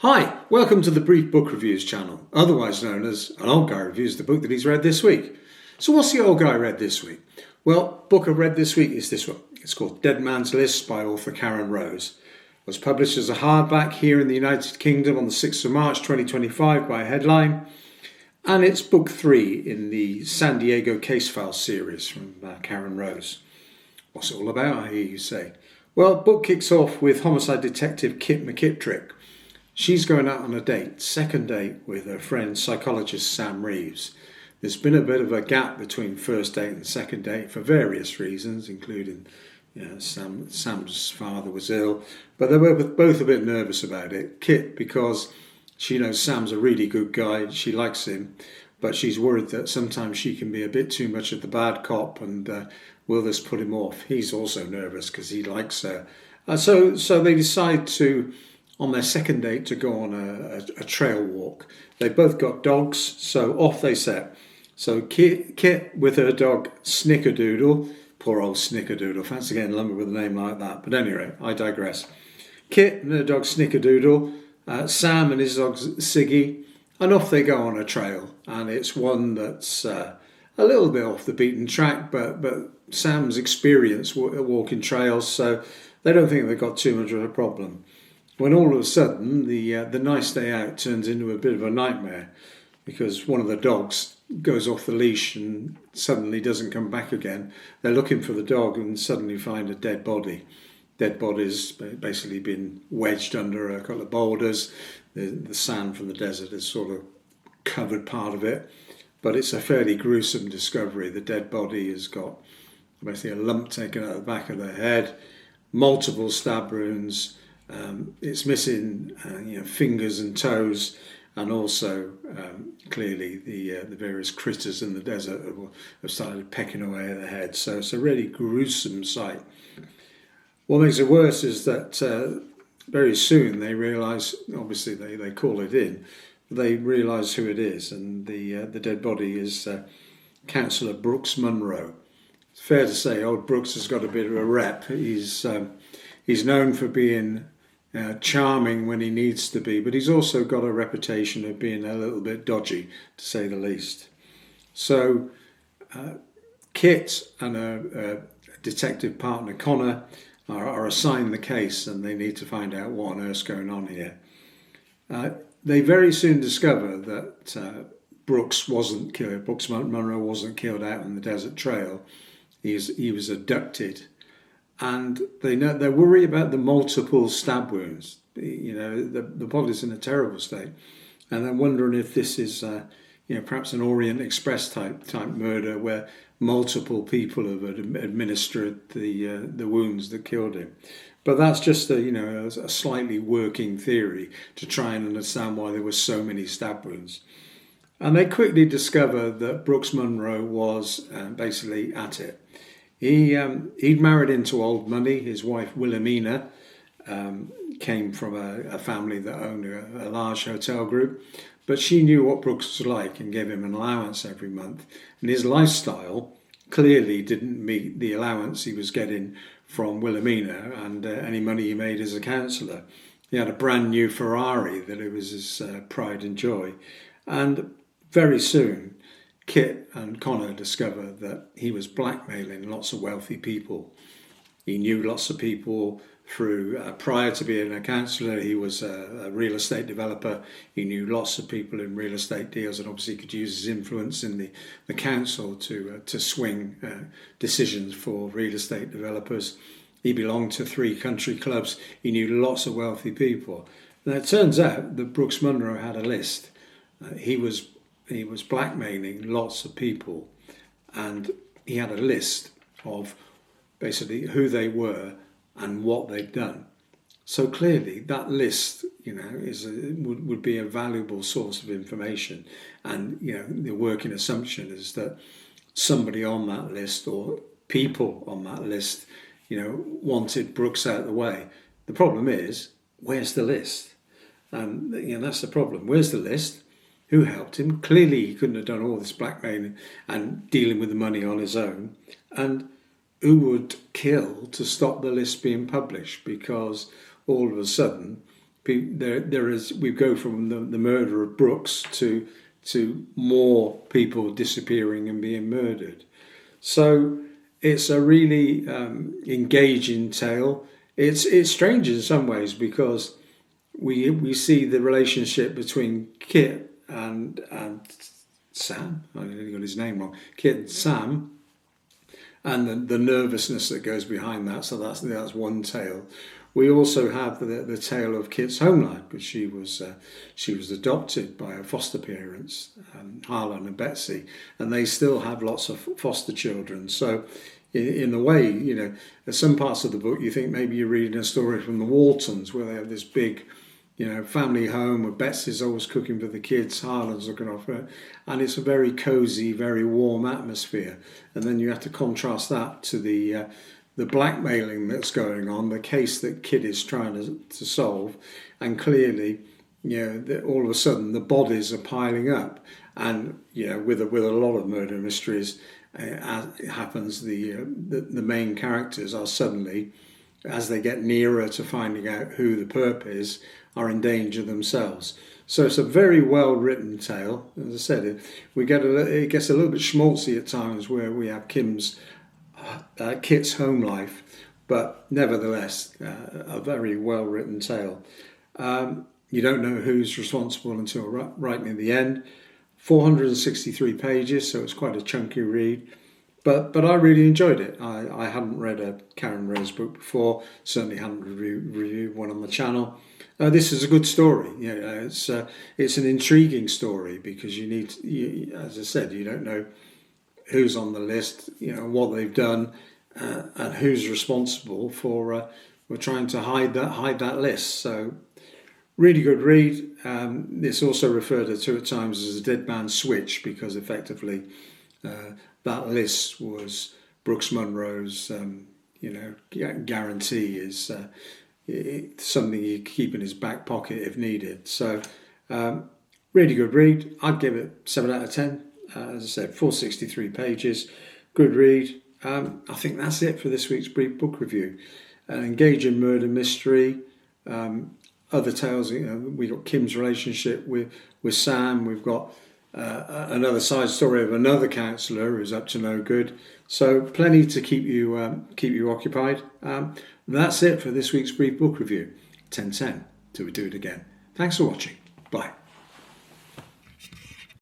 Hi, welcome to the Brief Book Reviews channel, otherwise known as An Old Guy Reviews the book that he's read this week. So what's the old guy read this week? Well, book I've read this week is this one. It's called Dead Man's List by author Karen Rose. It was published as a hardback here in the United Kingdom on the 6th of March 2025 by Headline. And it's book 3 in the San Diego Case File series from Karen Rose. What's it all about, I hear you say? Well, book kicks off with Homicide Detective Kit McKitrick. She's going out on a date, second date, with her friend psychologist Sam Reeves. There's been a bit of a gap between first date and second date for various reasons, including Sam's father was ill, but they were both a bit nervous about it. Kit, because she knows Sam's a really good guy, she likes him, but she's worried that sometimes she can be a bit too much of the bad cop and will this put him off. He's also nervous because he likes her. So they decide to, on their second date, to go on a trail walk. They both got dogs, so off they set. So Kit with her dog Snickerdoodle, poor old Snickerdoodle, fancy getting lumbered with a name like that. But anyway, I digress. Kit and her dog Snickerdoodle, Sam and his dog Siggy, and off they go on a trail. And it's one that's a little bit off the beaten track, but Sam's experienced walking trails, so they don't think they've got too much of a problem. When all of a sudden the nice day out turns into a bit of a nightmare because one of the dogs goes off the leash and suddenly doesn't come back again. They're looking for the dog and suddenly find a dead body. Dead body's basically been wedged under a couple of boulders. The sand from the desert has sort of covered part of it, but it's a fairly gruesome discovery. The dead body has got basically a lump taken out of the back of the head, multiple stab wounds. It's missing fingers and toes, and also clearly the various critters in the desert have started pecking away at the head. So it's a really gruesome sight. What makes it worse is that very soon they realise, obviously they call it in, they realise who it is, and the dead body is Councillor Brooks Munro. It's fair to say old Brooks has got a bit of a rep. He's known for being charming when he needs to be, but he's also got a reputation of being a little bit dodgy, to say the least. So Kit and her detective partner Connor are assigned the case, and they need to find out what on earth's going on here. They very soon discover that Brooks wasn't killed. Brooks Munro wasn't killed out on the desert trail. He was abducted. And they're worried about the multiple stab wounds. The body's in a terrible state, and they're wondering if this is, perhaps an Orient Express type murder where multiple people have administered the wounds that killed him. But that's just a slightly working theory to try and understand why there were so many stab wounds. And they quickly discover that Brooks Munro was basically at it. He'd married into old money. His wife Wilhelmina came from a family that owned a large hotel group, but she knew what Brooks was like and gave him an allowance every month. And his lifestyle clearly didn't meet the allowance he was getting from Wilhelmina and any money he made as a counsellor. He had a brand new Ferrari that it was his pride and joy. And very soon, Kit and Connor discover that he was blackmailing lots of wealthy people. He knew lots of people through, prior to being a counsellor, he was a real estate developer. He knew lots of people in real estate deals, and obviously could use his influence in the council to swing decisions for real estate developers. He belonged to 3 country clubs. He knew lots of wealthy people. Now it turns out that Brooks Munro had a list. He was blackmailing lots of people, and he had a list of basically who they were and what they'd done. So clearly that list, would be a valuable source of information. And, the working assumption is that somebody on that list or people on that list, wanted Brooks out of the way. The problem is, where's the list? And, that's the problem. Where's the list? Who helped him? Clearly he couldn't have done all this blackmailing and dealing with the money on his own. And who would kill to stop the list being published? Because all of a sudden We go from the murder of Brooks to more people disappearing and being murdered. So it's a really engaging tale. It's strange in some ways because we see the relationship between Kit and Sam. I nearly got his name wrong. Kit and Sam, and the nervousness that goes behind that. So that's one tale. We also have the tale of Kit's home life, because she was adopted by her foster parents, Harlan and Betsy, and they still have lots of foster children. So in a way, there's some parts of the book you think maybe you're reading a story from the Waltons, where they have this big, family home where Betsy's always cooking for the kids, Harlan's looking after her, and it's a very cosy, very warm atmosphere. And then you have to contrast that to the blackmailing that's going on, the case that Kit is trying to solve, and clearly, all of a sudden the bodies are piling up, and with a lot of murder mysteries, as it happens, the main characters are suddenly, as they get nearer to finding out who the perp is, are in danger themselves. So it's a very well written tale. As I said, it gets a little bit schmaltzy at times, where we have Kit's home life, but nevertheless a very well written tale. You don't know who's responsible until right near the end. 463 pages, so it's quite a chunky read. But I really enjoyed it. I hadn't read a Karen Rose book before, certainly hadn't reviewed one on the channel. This is a good story. It's an intriguing story, because as I said, you don't know who's on the list, what they've done, and who's responsible for trying to hide that list. So, really good read. It's also referred to at times as a dead man's switch, because effectively that list was Brooks Munro's, guarantee, is something you keep in his back pocket if needed. So, really good read. I'd give it 7 out of 10. As I said, 463 pages, good read. I think that's it for this week's brief book review. An engaging murder mystery. Other tales, we got Kim's relationship with Sam. We've got another side story of another counsellor who's up to no good. So plenty to keep you occupied. That's it for this week's brief book review. 10/10 till we do it again. Thanks for watching. Bye.